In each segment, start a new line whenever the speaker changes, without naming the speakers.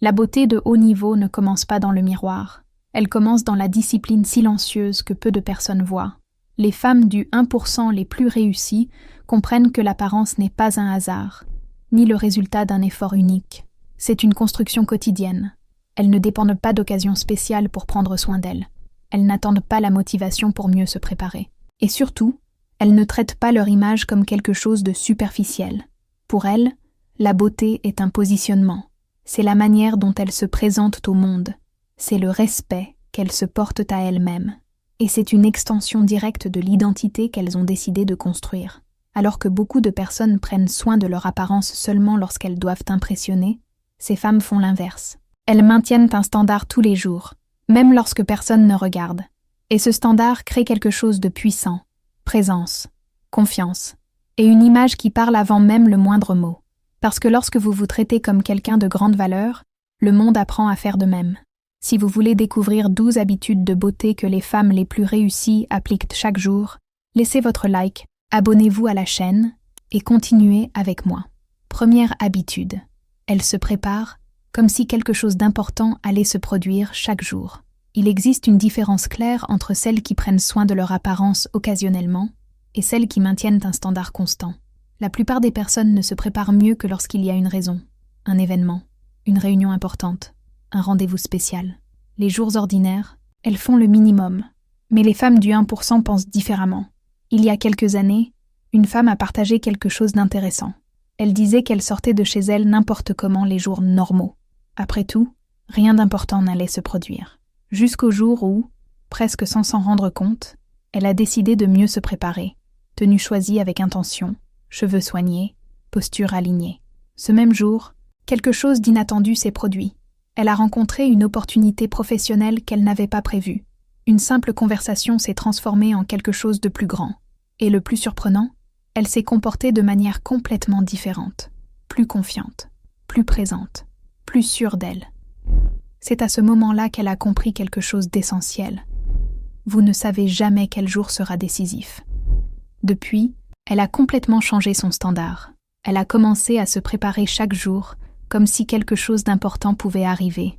La beauté de haut niveau ne commence pas dans le miroir. Elle commence dans la discipline silencieuse que peu de personnes voient. Les femmes du 1% les plus réussies comprennent que l'apparence n'est pas un hasard, ni le résultat d'un effort unique. C'est une construction quotidienne. Elles ne dépendent pas d'occasions spéciales pour prendre soin d'elles. Elles n'attendent pas la motivation pour mieux se préparer. Et surtout, elles ne traitent pas leur image comme quelque chose de superficiel. Pour elles, la beauté est un positionnement. C'est la manière dont elles se présentent au monde. C'est le respect qu'elles se portent à elles-mêmes. Et c'est une extension directe de l'identité qu'elles ont décidé de construire. Alors que beaucoup de personnes prennent soin de leur apparence seulement lorsqu'elles doivent impressionner, ces femmes font l'inverse. Elles maintiennent un standard tous les jours, même lorsque personne ne regarde. Et ce standard crée quelque chose de puissant, présence, confiance, et une image qui parle avant même le moindre mot. Parce que lorsque vous vous traitez comme quelqu'un de grande valeur, le monde apprend à faire de même. Si vous voulez découvrir 12 habitudes de beauté que les femmes les plus réussies appliquent chaque jour, laissez votre like, abonnez-vous à la chaîne et continuez avec moi. Première habitude. Elles se préparent comme si quelque chose d'important allait se produire chaque jour. Il existe une différence claire entre celles qui prennent soin de leur apparence occasionnellement et celles qui maintiennent un standard constant. La plupart des personnes ne se préparent mieux que lorsqu'il y a une raison, un événement, une réunion importante, un rendez-vous spécial. Les jours ordinaires, elles font le minimum. Mais les femmes du 1% pensent différemment. Il y a quelques années, une femme a partagé quelque chose d'intéressant. Elle disait qu'elle sortait de chez elle n'importe comment les jours normaux. Après tout, rien d'important n'allait se produire. Jusqu'au jour où, presque sans s'en rendre compte, elle a décidé de mieux se préparer. Tenue choisie avec intention, cheveux soignés, posture alignée. Ce même jour, quelque chose d'inattendu s'est produit. Elle a rencontré une opportunité professionnelle qu'elle n'avait pas prévue. Une simple conversation s'est transformée en quelque chose de plus grand. Et le plus surprenant, elle s'est comportée de manière complètement différente. Plus confiante, plus présente, plus sûre d'elle. C'est à ce moment-là qu'elle a compris quelque chose d'essentiel. Vous ne savez jamais quel jour sera décisif. Depuis, elle a complètement changé son standard. Elle a commencé à se préparer chaque jour, comme si quelque chose d'important pouvait arriver.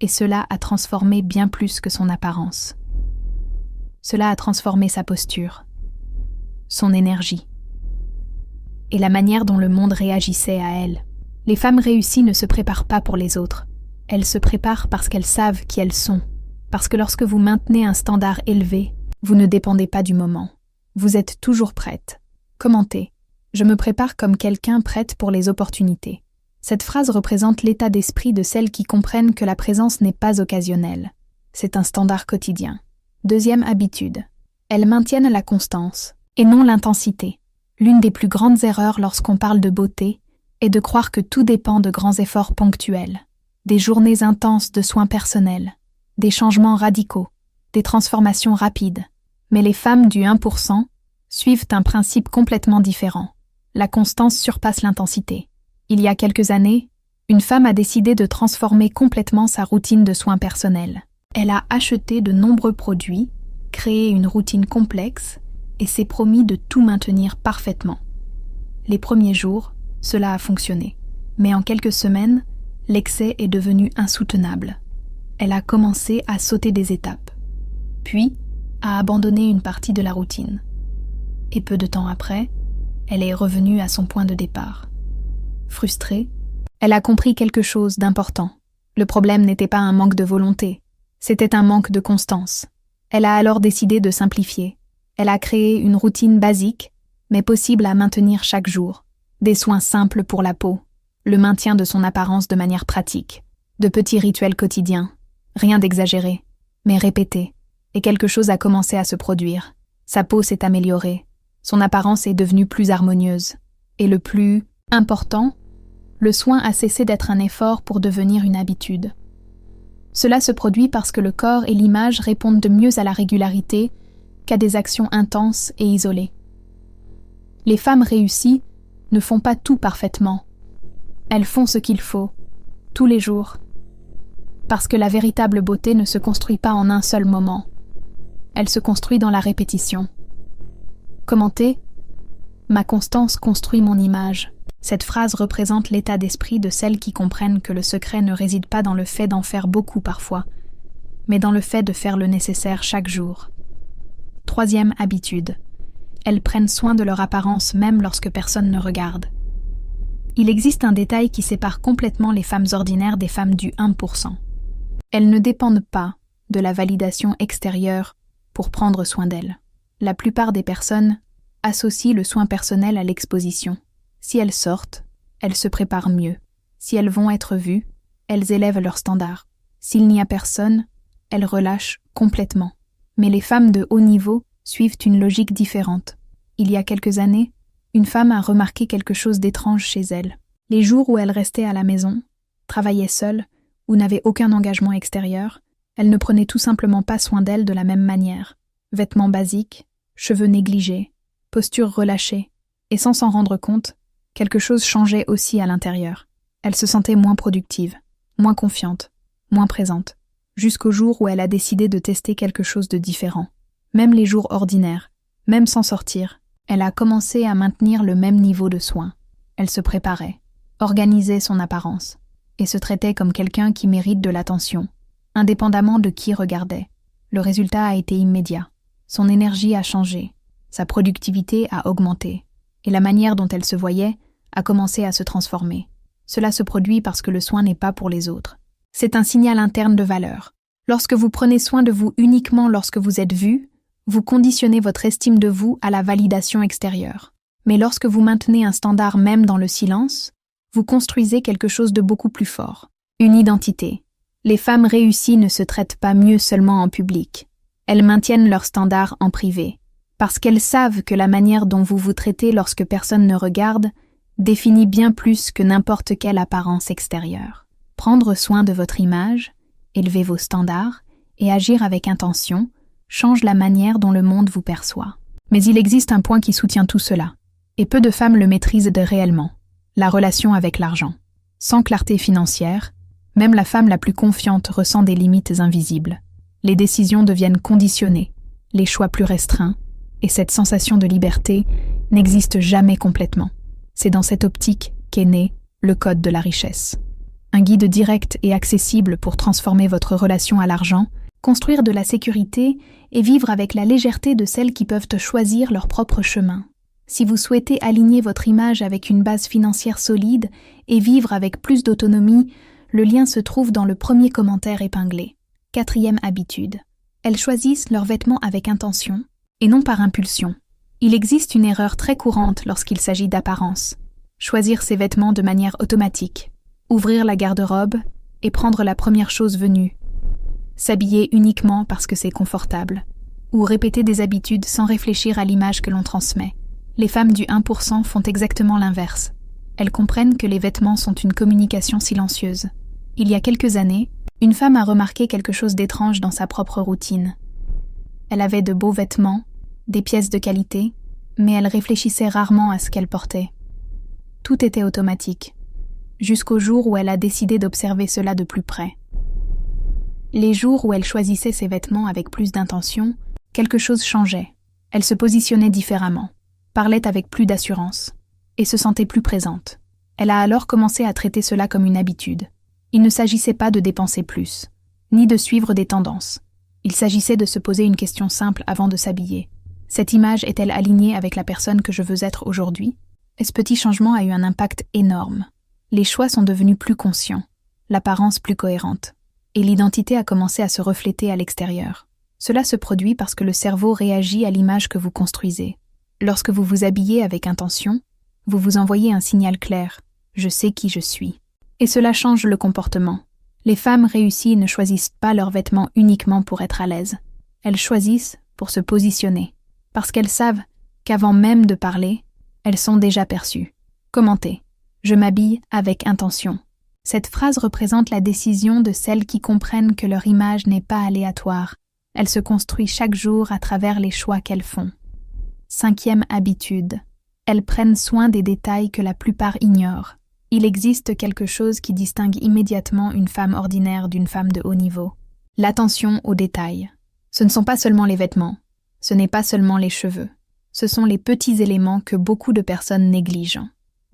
Et cela a transformé bien plus que son apparence. Cela a transformé sa posture, son énergie, et la manière dont le monde réagissait à elle. Les femmes réussies ne se préparent pas pour les autres. Elles se préparent parce qu'elles savent qui elles sont. Parce que lorsque vous maintenez un standard élevé, vous ne dépendez pas du moment. Vous êtes toujours prête. Commentez. Je me prépare comme quelqu'un prête pour les opportunités. Cette phrase représente l'état d'esprit de celles qui comprennent que la présence n'est pas occasionnelle. C'est un standard quotidien. Deuxième habitude. Elles maintiennent la constance, et non l'intensité. L'une des plus grandes erreurs lorsqu'on parle de beauté est de croire que tout dépend de grands efforts ponctuels, des journées intenses de soins personnels, des changements radicaux, des transformations rapides. Mais les femmes du 1% suivent un principe complètement différent. La constance surpasse l'intensité. Il y a quelques années, une femme a décidé de transformer complètement sa routine de soins personnels. Elle a acheté de nombreux produits, créé une routine complexe et s'est promis de tout maintenir parfaitement. Les premiers jours, cela a fonctionné. Mais en quelques semaines, l'excès est devenu insoutenable. Elle a commencé à sauter des étapes, puis à abandonner une partie de la routine. Et peu de temps après, elle est revenue à son point de départ. Frustrée, elle a compris quelque chose d'important. Le problème n'était pas un manque de volonté, c'était un manque de constance. Elle a alors décidé de simplifier. Elle a créé une routine basique, mais possible à maintenir chaque jour. Des soins simples pour la peau, le maintien de son apparence de manière pratique, de petits rituels quotidiens, rien d'exagéré, mais répété. Et quelque chose a commencé à se produire. Sa peau s'est améliorée, son apparence est devenue plus harmonieuse. Et le plus important, le soin a cessé d'être un effort pour devenir une habitude. Cela se produit parce que le corps et l'image répondent de mieux à la régularité qu'à des actions intenses et isolées. Les femmes réussies ne font pas tout parfaitement. Elles font ce qu'il faut, tous les jours. Parce que la véritable beauté ne se construit pas en un seul moment. Elle se construit dans la répétition. Commentez. Ma constance construit mon image. Cette phrase représente l'état d'esprit de celles qui comprennent que le secret ne réside pas dans le fait d'en faire beaucoup parfois, mais dans le fait de faire le nécessaire chaque jour. Troisième habitude. Elles prennent soin de leur apparence même lorsque personne ne regarde. Il existe un détail qui sépare complètement les femmes ordinaires des femmes du 1%. Elles ne dépendent pas de la validation extérieure pour prendre soin d'elles. La plupart des personnes associent le soin personnel à l'exposition. Si elles sortent, elles se préparent mieux. Si elles vont être vues, elles élèvent leurs standards. S'il n'y a personne, elles relâchent complètement. Mais les femmes de haut niveau suivent une logique différente. Il y a quelques années, une femme a remarqué quelque chose d'étrange chez elle. Les jours où elle restait à la maison, travaillait seule ou n'avait aucun engagement extérieur, elle ne prenait tout simplement pas soin d'elle de la même manière. Vêtements basiques, cheveux négligés, posture relâchée, et sans s'en rendre compte, quelque chose changeait aussi à l'intérieur. Elle se sentait moins productive, moins confiante, moins présente, jusqu'au jour où elle a décidé de tester quelque chose de différent. Même les jours ordinaires, même sans sortir, elle a commencé à maintenir le même niveau de soins. Elle se préparait, organisait son apparence, et se traitait comme quelqu'un qui mérite de l'attention, indépendamment de qui regardait. Le résultat a été immédiat. Son énergie a changé, sa productivité a augmenté, et la manière dont elle se voyait a commencé à se transformer. Cela se produit parce que le soin n'est pas pour les autres. C'est un signal interne de valeur. Lorsque vous prenez soin de vous uniquement lorsque vous êtes vu, vous conditionnez votre estime de vous à la validation extérieure. Mais lorsque vous maintenez un standard même dans le silence, vous construisez quelque chose de beaucoup plus fort. Une identité. Les femmes réussies ne se traitent pas mieux seulement en public. Elles maintiennent leur standard en privé, parce qu'elles savent que la manière dont vous vous traitez lorsque personne ne regarde définit bien plus que n'importe quelle apparence extérieure. Prendre soin de votre image, élever vos standards et agir avec intention change la manière dont le monde vous perçoit. Mais il existe un point qui soutient tout cela, et peu de femmes le maîtrisent réellement, la relation avec l'argent. Sans clarté financière, même la femme la plus confiante ressent des limites invisibles. Les décisions deviennent conditionnées, les choix plus restreints, et cette sensation de liberté n'existe jamais complètement. C'est dans cette optique qu'est né le Code de la richesse. Un guide direct et accessible pour transformer votre relation à l'argent, construire de la sécurité et vivre avec la légèreté de celles qui peuvent choisir leur propre chemin. Si vous souhaitez aligner votre image avec une base financière solide et vivre avec plus d'autonomie, le lien se trouve dans le premier commentaire épinglé. Quatrième habitude. Elles choisissent leurs vêtements avec intention et non par impulsion. Il existe une erreur très courante lorsqu'il s'agit d'apparence. Choisir ses vêtements de manière automatique, ouvrir la garde-robe et prendre la première chose venue. S'habiller uniquement parce que c'est confortable, ou répéter des habitudes sans réfléchir à l'image que l'on transmet. Les femmes du 1% font exactement l'inverse. Elles comprennent que les vêtements sont une communication silencieuse. Il y a quelques années, une femme a remarqué quelque chose d'étrange dans sa propre routine. Elle avait de beaux vêtements, des pièces de qualité, mais elle réfléchissait rarement à ce qu'elle portait. Tout était automatique, jusqu'au jour où elle a décidé d'observer cela de plus près. Les jours où elle choisissait ses vêtements avec plus d'intention, quelque chose changeait. Elle se positionnait différemment, parlait avec plus d'assurance, et se sentait plus présente. Elle a alors commencé à traiter cela comme une habitude. Il ne s'agissait pas de dépenser plus, ni de suivre des tendances. Il s'agissait de se poser une question simple avant de s'habiller. Cette image est-elle alignée avec la personne que je veux être aujourd'hui ? Et ce petit changement a eu un impact énorme. Les choix sont devenus plus conscients, l'apparence plus cohérente, et l'identité a commencé à se refléter à l'extérieur. Cela se produit parce que le cerveau réagit à l'image que vous construisez. Lorsque vous vous habillez avec intention, vous vous envoyez un signal clair « Je sais qui je suis ». Et cela change le comportement. Les femmes réussies ne choisissent pas leurs vêtements uniquement pour être à l'aise. Elles choisissent pour se positionner, parce qu'elles savent qu'avant même de parler, elles sont déjà perçues. Commentez. Je m'habille avec intention. Cette phrase représente la décision de celles qui comprennent que leur image n'est pas aléatoire. Elle se construit chaque jour à travers les choix qu'elles font. Cinquième habitude. Elles prennent soin des détails que la plupart ignorent. Il existe quelque chose qui distingue immédiatement une femme ordinaire d'une femme de haut niveau. L'attention aux détails. Ce ne sont pas seulement les vêtements, ce n'est pas seulement les cheveux. Ce sont les petits éléments que beaucoup de personnes négligent.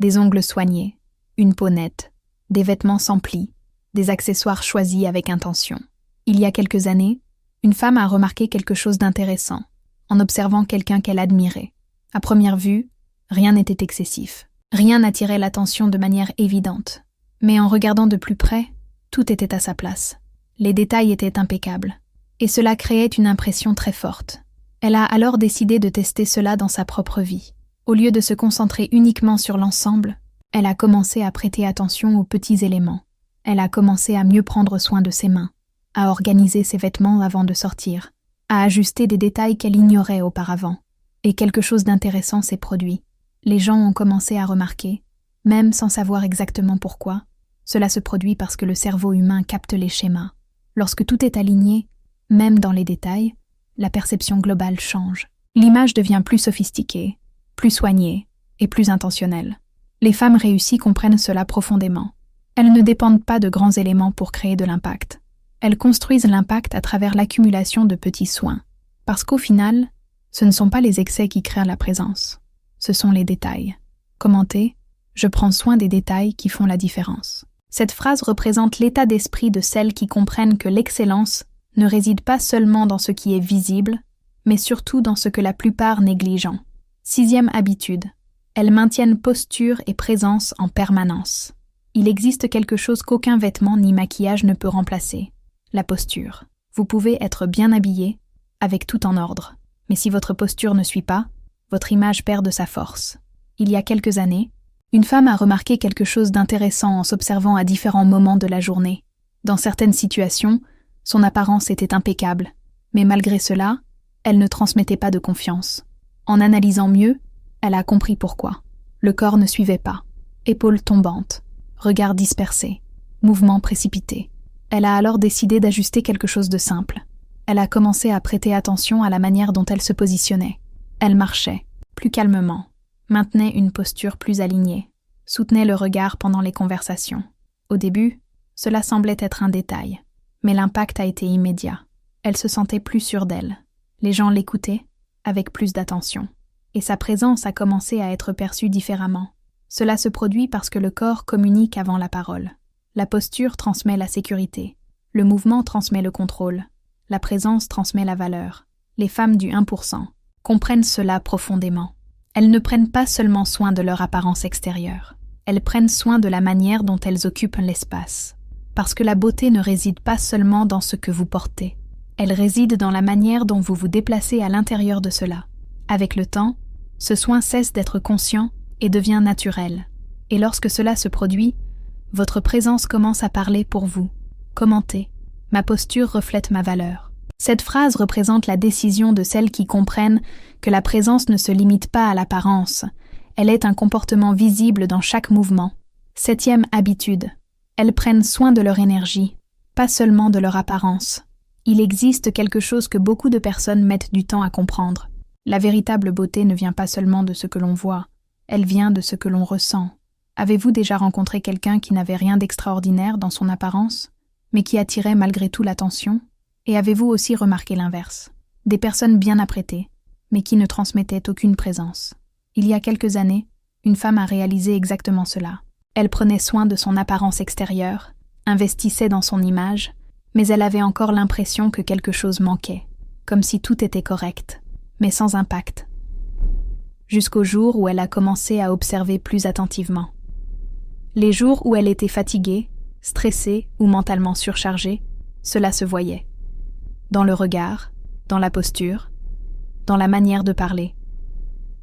Des ongles soignés, une peau nette, des vêtements sans plis, des accessoires choisis avec intention. Il y a quelques années, une femme a remarqué quelque chose d'intéressant en observant quelqu'un qu'elle admirait. À première vue, rien n'était excessif. Rien n'attirait l'attention de manière évidente. Mais en regardant de plus près, tout était à sa place. Les détails étaient impeccables. Et cela créait une impression très forte. Elle a alors décidé de tester cela dans sa propre vie. Au lieu de se concentrer uniquement sur l'ensemble, elle a commencé à prêter attention aux petits éléments. Elle a commencé à mieux prendre soin de ses mains, à organiser ses vêtements avant de sortir, à ajuster des détails qu'elle ignorait auparavant. Et quelque chose d'intéressant s'est produit. Les gens ont commencé à remarquer, même sans savoir exactement pourquoi. Cela se produit parce que le cerveau humain capte les schémas. Lorsque tout est aligné, même dans les détails, la perception globale change. L'image devient plus sophistiquée, plus soignée et plus intentionnelle. Les femmes réussies comprennent cela profondément. Elles ne dépendent pas de grands éléments pour créer de l'impact. Elles construisent l'impact à travers l'accumulation de petits soins. Parce qu'au final, ce ne sont pas les excès qui créent la présence. Ce sont les détails. Commentez, je prends soin des détails qui font la différence. Cette phrase représente l'état d'esprit de celles qui comprennent que l'excellence ne réside pas seulement dans ce qui est visible, mais surtout dans ce que la plupart négligent. 6e habitude. Elles maintiennent posture et présence en permanence. Il existe quelque chose qu'aucun vêtement ni maquillage ne peut remplacer. La posture. Vous pouvez être bien habillé, avec tout en ordre. Mais si votre posture ne suit pas, votre image perd de sa force. Il y a quelques années, une femme a remarqué quelque chose d'intéressant en s'observant à différents moments de la journée. Dans certaines situations, son apparence était impeccable, mais malgré cela, elle ne transmettait pas de confiance. En analysant mieux, elle a compris pourquoi. Le corps ne suivait pas. Épaules tombantes, regard dispersé, mouvements précipités. Elle a alors décidé d'ajuster quelque chose de simple. Elle a commencé à prêter attention à la manière dont elle se positionnait. Elle marchait, plus calmement, maintenait une posture plus alignée, soutenait le regard pendant les conversations. Au début, cela semblait être un détail, mais l'impact a été immédiat. Elle se sentait plus sûre d'elle. Les gens l'écoutaient, avec plus d'attention. Et sa présence a commencé à être perçue différemment. Cela se produit parce que le corps communique avant la parole. La posture transmet la sécurité. Le mouvement transmet le contrôle. La présence transmet la valeur. Les femmes du 1% comprennent cela profondément. Elles ne prennent pas seulement soin de leur apparence extérieure. Elles prennent soin de la manière dont elles occupent l'espace. Parce que la beauté ne réside pas seulement dans ce que vous portez. Elle réside dans la manière dont vous vous déplacez à l'intérieur de cela. Avec le temps, ce soin cesse d'être conscient et devient naturel. Et lorsque cela se produit, votre présence commence à parler pour vous. Commentez. Ma posture reflète ma valeur. Cette phrase représente la décision de celles qui comprennent que la présence ne se limite pas à l'apparence. Elle est un comportement visible dans chaque mouvement. 7e habitude. Elles prennent soin de leur énergie, pas seulement de leur apparence. Il existe quelque chose que beaucoup de personnes mettent du temps à comprendre. La véritable beauté ne vient pas seulement de ce que l'on voit, elle vient de ce que l'on ressent. Avez-vous déjà rencontré quelqu'un qui n'avait rien d'extraordinaire dans son apparence, mais qui attirait malgré tout l'attention? Et avez-vous aussi remarqué l'inverse? Des personnes bien apprêtées, mais qui ne transmettaient aucune présence. Il y a quelques années, une femme a réalisé exactement cela. Elle prenait soin de son apparence extérieure, investissait dans son image, mais elle avait encore l'impression que quelque chose manquait, comme si tout était correct, mais sans impact. Jusqu'au jour où elle a commencé à observer plus attentivement. Les jours où elle était fatiguée, stressée ou mentalement surchargée, cela se voyait. Dans le regard, dans la posture, dans la manière de parler.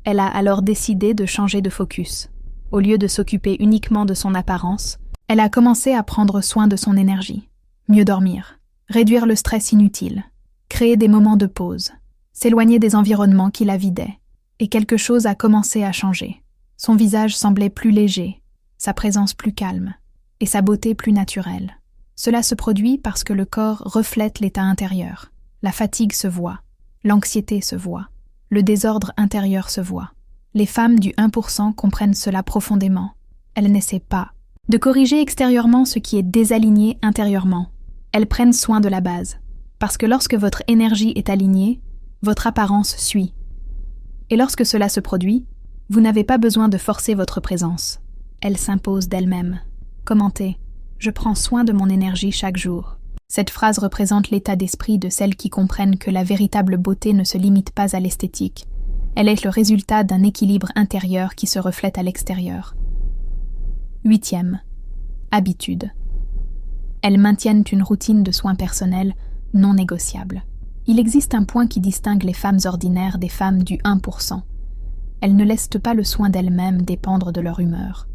Elle a alors décidé de changer de focus. Au lieu de s'occuper uniquement de son apparence, elle a commencé à prendre soin de son énergie. Mieux dormir, réduire le stress inutile, créer des moments de pause, s'éloigner des environnements qui la vidaient. Et quelque chose a commencé à changer. Son visage semblait plus léger, sa présence plus calme, et sa beauté plus naturelle. Cela se produit parce que le corps reflète l'état intérieur. La fatigue se voit, l'anxiété se voit, le désordre intérieur se voit. Les femmes du 1% comprennent cela profondément. Elles n'essaient pas de corriger extérieurement ce qui est désaligné intérieurement. Elles prennent soin de la base, parce que lorsque votre énergie est alignée, votre apparence suit. Et lorsque cela se produit, vous n'avez pas besoin de forcer votre présence. Elle s'impose d'elle-même. Commentez. Je prends soin de mon énergie chaque jour. Cette phrase représente l'état d'esprit de celles qui comprennent que la véritable beauté ne se limite pas à l'esthétique. Elle est le résultat d'un équilibre intérieur qui se reflète à l'extérieur. 8e. Habitude. Elles maintiennent une routine de soins personnels non négociable. Il existe un point qui distingue les femmes ordinaires des femmes du 1%. Elles ne laissent pas le soin d'elles-mêmes dépendre de leur humeur.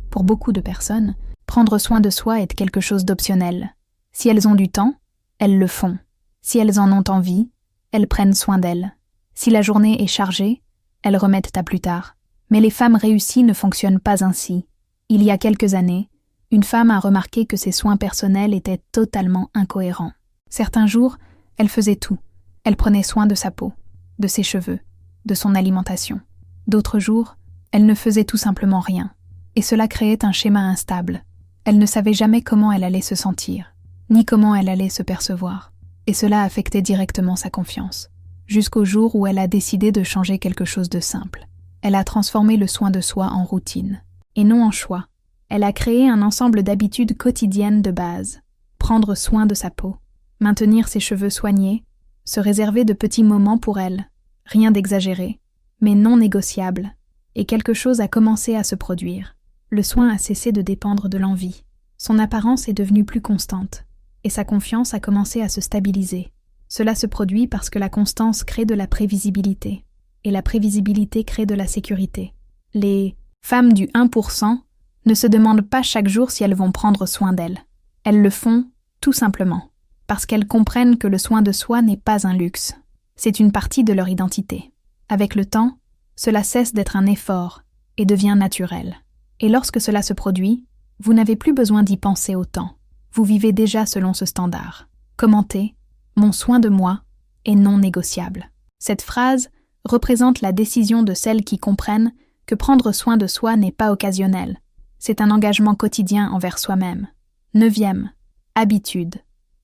Pour beaucoup de personnes, prendre soin de soi est quelque chose d'optionnel. Si elles ont du temps, elles le font. Si elles en ont envie, elles prennent soin d'elles. Si la journée est chargée, elles remettent à plus tard. Mais les femmes réussies ne fonctionnent pas ainsi. Il y a quelques années, une femme a remarqué que ses soins personnels étaient totalement incohérents. Certains jours, elle faisait tout. Elle prenait soin de sa peau, de ses cheveux, de son alimentation. D'autres jours, elle ne faisait tout simplement rien. Et cela créait un schéma instable. Elle ne savait jamais comment elle allait se sentir, ni comment elle allait se percevoir. Et cela affectait directement sa confiance. Jusqu'au jour où elle a décidé de changer quelque chose de simple. Elle a transformé le soin de soi en routine, et non en choix. Elle a créé un ensemble d'habitudes quotidiennes de base. Prendre soin de sa peau, maintenir ses cheveux soignés, se réserver de petits moments pour elle. Rien d'exagéré, mais non négociable. Et quelque chose a commencé à se produire. Le soin a cessé de dépendre de l'envie. Son apparence est devenue plus constante, et sa confiance a commencé à se stabiliser. Cela se produit parce que la constance crée de la prévisibilité, et la prévisibilité crée de la sécurité. Les femmes du 1% ne se demandent pas chaque jour si elles vont prendre soin d'elles. Elles le font tout simplement, parce qu'elles comprennent que le soin de soi n'est pas un luxe. C'est une partie de leur identité. Avec le temps, cela cesse d'être un effort et devient naturel. Et lorsque cela se produit, vous n'avez plus besoin d'y penser autant. Vous vivez déjà selon ce standard. Commentez. Mon soin de moi est non négociable. Cette phrase représente la décision de celles qui comprennent que prendre soin de soi n'est pas occasionnel. C'est un engagement quotidien envers soi-même. 9e. Habitude.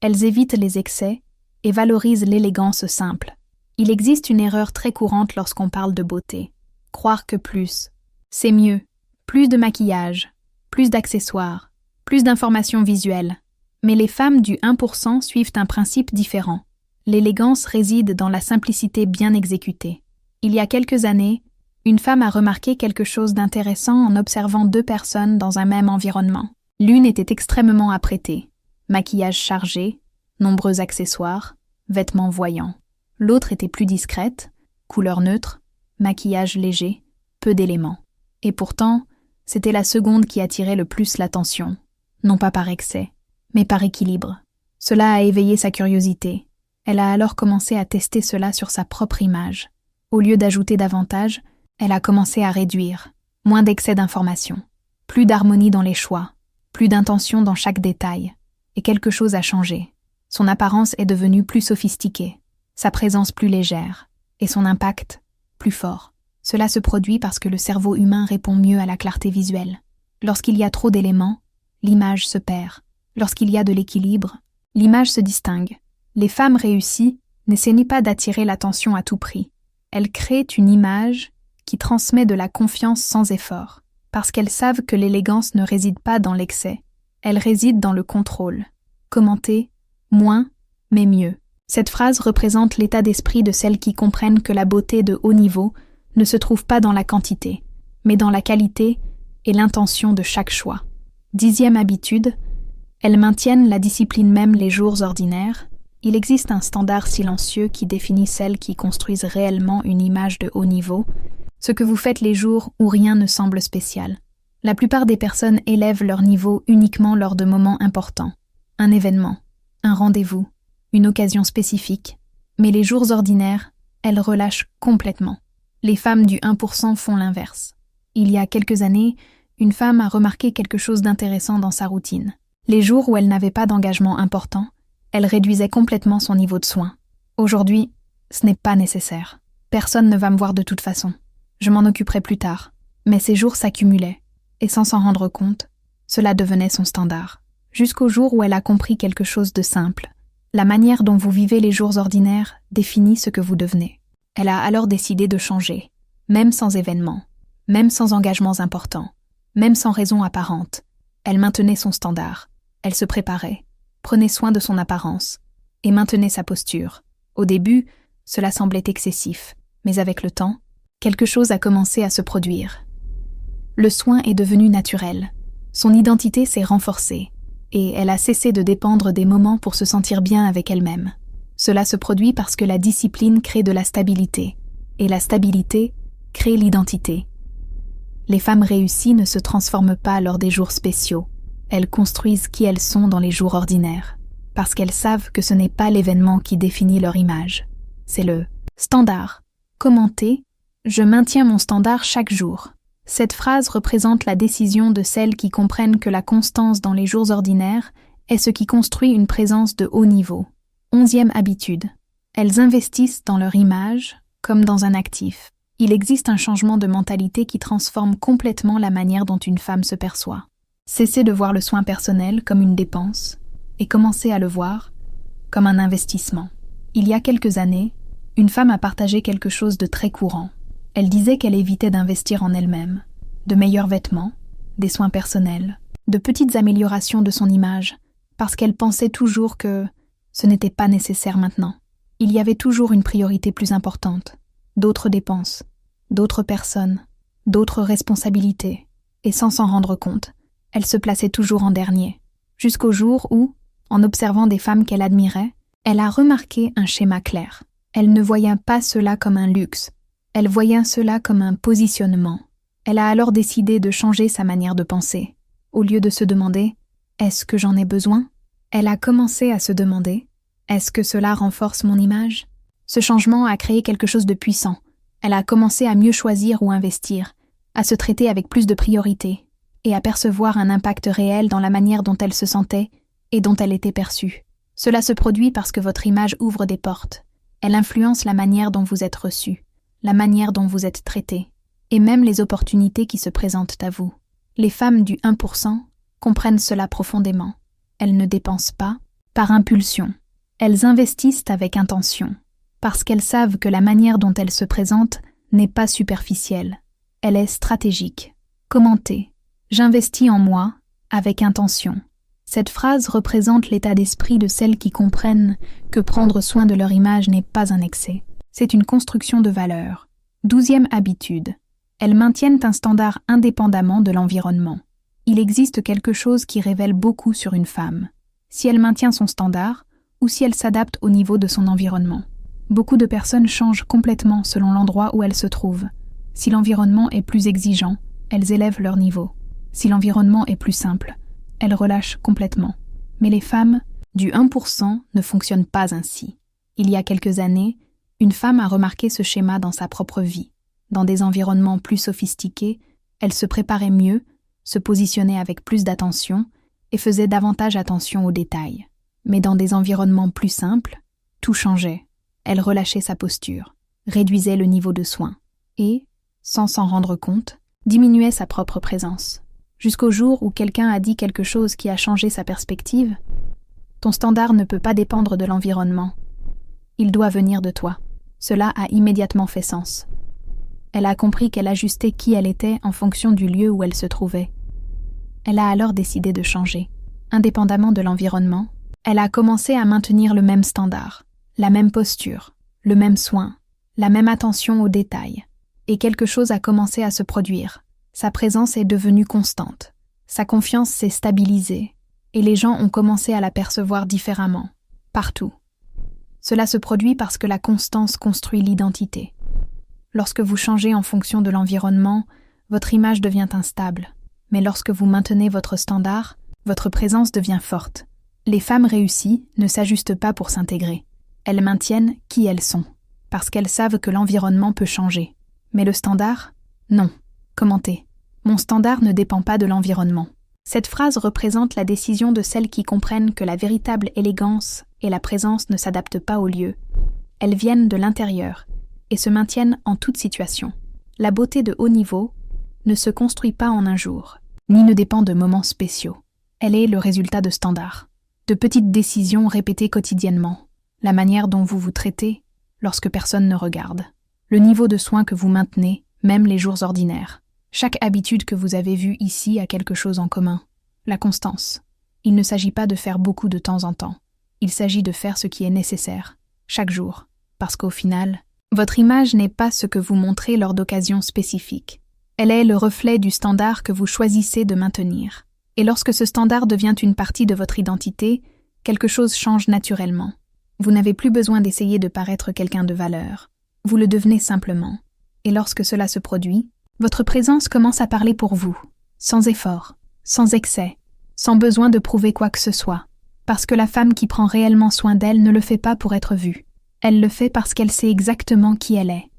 Elles évitent les excès et valorisent l'élégance simple. Il existe une erreur très courante lorsqu'on parle de beauté. Croire que plus, c'est mieux. Plus de maquillage, plus d'accessoires, plus d'informations visuelles. Mais les femmes du 1% suivent un principe différent. L'élégance réside dans la simplicité bien exécutée. Il y a quelques années, une femme a remarqué quelque chose d'intéressant en observant 2 personnes dans un même environnement. L'une était extrêmement apprêtée, maquillage chargé, nombreux accessoires, vêtements voyants. L'autre était plus discrète, couleur neutre, maquillage léger, peu d'éléments. Et pourtant, c'était la seconde qui attirait le plus l'attention, non pas par excès, mais par équilibre. Cela a éveillé sa curiosité. Elle a alors commencé à tester cela sur sa propre image. Au lieu d'ajouter davantage, elle a commencé à réduire, moins d'excès d'informations, plus d'harmonie dans les choix, plus d'intention dans chaque détail. Et quelque chose a changé. Son apparence est devenue plus sophistiquée, sa présence plus légère, et son impact plus fort. Cela se produit parce que le cerveau humain répond mieux à la clarté visuelle. Lorsqu'il y a trop d'éléments, l'image se perd. Lorsqu'il y a de l'équilibre, l'image se distingue. Les femmes réussies n'essaient pas d'attirer l'attention à tout prix. Elles créent une image qui transmet de la confiance sans effort, parce qu'elles savent que l'élégance ne réside pas dans l'excès. Elle réside dans le contrôle. Commentez, moins, mais mieux. Cette phrase représente l'état d'esprit de celles qui comprennent que la beauté de haut niveau ne se trouve pas dans la quantité, mais dans la qualité et l'intention de chaque choix. 10e habitude, elles maintiennent la discipline même les jours ordinaires. Il existe un standard silencieux qui définit celles qui construisent réellement une image de haut niveau, ce que vous faites les jours où rien ne semble spécial. La plupart des personnes élèvent leur niveau uniquement lors de moments importants. Un événement, un rendez-vous, une occasion spécifique. Mais les jours ordinaires, elles relâchent complètement. Les femmes du 1% font l'inverse. Il y a quelques années, une femme a remarqué quelque chose d'intéressant dans sa routine. Les jours où elle n'avait pas d'engagement important, elle réduisait complètement son niveau de soin. Aujourd'hui, ce n'est pas nécessaire. Personne ne va me voir de toute façon. Je m'en occuperai plus tard. Mais ces jours s'accumulaient. Et sans s'en rendre compte, cela devenait son standard. Jusqu'au jour où elle a compris quelque chose de simple. La manière dont vous vivez les jours ordinaires définit ce que vous devenez. Elle a alors décidé de changer, même sans événements, même sans engagements importants, même sans raison apparente. Elle maintenait son standard. Elle se préparait, prenait soin de son apparence et maintenait sa posture. Au début, cela semblait excessif, mais avec le temps, quelque chose a commencé à se produire. Le soin est devenu naturel. Son identité s'est renforcée et elle a cessé de dépendre des moments pour se sentir bien avec elle-même. Cela se produit parce que la discipline crée de la stabilité et la stabilité crée l'identité. Les femmes réussies ne se transforment pas lors des jours spéciaux. Elles construisent qui elles sont dans les jours ordinaires, parce qu'elles savent que ce n'est pas l'événement qui définit leur image. C'est le standard. Commenter « Je maintiens mon standard chaque jour ». Cette phrase représente la décision de celles qui comprennent que la constance dans les jours ordinaires est ce qui construit une présence de haut niveau. 11e habitude. Elles investissent dans leur image comme dans un actif. Il existe un changement de mentalité qui transforme complètement la manière dont une femme se perçoit. Cessez de voir le soin personnel comme une dépense et commencez à le voir comme un investissement. Il y a quelques années, une femme a partagé quelque chose de très courant. Elle disait qu'elle évitait d'investir en elle-même, de meilleurs vêtements, des soins personnels, de petites améliorations de son image, parce qu'elle pensait toujours que ce n'était pas nécessaire maintenant. Il y avait toujours une priorité plus importante, d'autres dépenses, d'autres personnes, d'autres responsabilités, et sans s'en rendre compte, elle se plaçait toujours en dernier, jusqu'au jour où, en observant des femmes qu'elle admirait, elle a remarqué un schéma clair. Elle ne voyait pas cela comme un luxe, elle voyait cela comme un positionnement. Elle a alors décidé de changer sa manière de penser. Au lieu de se demander « Est-ce que j'en ai besoin ?», elle a commencé à se demander « Est-ce que cela renforce mon image ?» Ce changement a créé quelque chose de puissant. Elle a commencé à mieux choisir ou investir, à se traiter avec plus de priorité et à percevoir un impact réel dans la manière dont elle se sentait et dont elle était perçue. Cela se produit parce que votre image ouvre des portes. Elle influence la manière dont vous êtes reçu, la manière dont vous êtes traité, et même les opportunités qui se présentent à vous. Les femmes du 1% comprennent cela profondément. Elles ne dépensent pas par impulsion. Elles investissent avec intention, parce qu'elles savent que la manière dont elles se présentent n'est pas superficielle. Elle est stratégique. Commentez. J'investis en moi avec intention. Cette phrase représente l'état d'esprit de celles qui comprennent que prendre soin de leur image n'est pas un excès. C'est une construction de valeur. 12e habitude. Elles maintiennent un standard indépendamment de l'environnement. Il existe quelque chose qui révèle beaucoup sur une femme, si elle maintient son standard ou si elle s'adapte au niveau de son environnement. Beaucoup de personnes changent complètement selon l'endroit où elles se trouvent. Si l'environnement est plus exigeant, elles élèvent leur niveau. Si l'environnement est plus simple, elles relâchent complètement. Mais les femmes du 1% ne fonctionnent pas ainsi. Il y a quelques années, une femme a remarqué ce schéma dans sa propre vie. Dans des environnements plus sophistiqués, elle se préparait mieux, se positionnait avec plus d'attention et faisait davantage attention aux détails. Mais dans des environnements plus simples, tout changeait. Elle relâchait sa posture, réduisait le niveau de soins et, sans s'en rendre compte, diminuait sa propre présence. Jusqu'au jour où quelqu'un a dit quelque chose qui a changé sa perspective. Ton standard ne peut pas dépendre de l'environnement. Il doit venir de toi. Cela a immédiatement fait sens. Elle a compris qu'elle ajustait qui elle était en fonction du lieu où elle se trouvait. Elle a alors décidé de changer. Indépendamment de l'environnement, elle a commencé à maintenir le même standard, la même posture, le même soin, la même attention aux détails. Et quelque chose a commencé à se produire. Sa présence est devenue constante. Sa confiance s'est stabilisée. Et les gens ont commencé à la percevoir différemment, partout. Cela se produit parce que la constance construit l'identité. Lorsque vous changez en fonction de l'environnement, votre image devient instable. Mais lorsque vous maintenez votre standard, votre présence devient forte. Les femmes réussies ne s'ajustent pas pour s'intégrer. Elles maintiennent qui elles sont, parce qu'elles savent que l'environnement peut changer. Mais le standard ? Non. Commentez. Mon standard ne dépend pas de l'environnement. Cette phrase représente la décision de celles qui comprennent que la véritable élégance et la présence ne s'adaptent pas au lieu. Elles viennent de l'intérieur et se maintiennent en toute situation. La beauté de haut niveau ne se construit pas en un jour, ni ne dépend de moments spéciaux. Elle est le résultat de standards, de petites décisions répétées quotidiennement, la manière dont vous vous traitez lorsque personne ne regarde, le niveau de soin que vous maintenez, même les jours ordinaires. Chaque habitude que vous avez vue ici a quelque chose en commun. La constance. Il ne s'agit pas de faire beaucoup de temps en temps. Il s'agit de faire ce qui est nécessaire, chaque jour. Parce qu'au final, votre image n'est pas ce que vous montrez lors d'occasions spécifiques. Elle est le reflet du standard que vous choisissez de maintenir. Et lorsque ce standard devient une partie de votre identité, quelque chose change naturellement. Vous n'avez plus besoin d'essayer de paraître quelqu'un de valeur. Vous le devenez simplement. Et lorsque cela se produit, votre présence commence à parler pour vous, sans effort, sans excès, sans besoin de prouver quoi que ce soit. Parce que la femme qui prend réellement soin d'elle ne le fait pas pour être vue. Elle le fait parce qu'elle sait exactement qui elle est.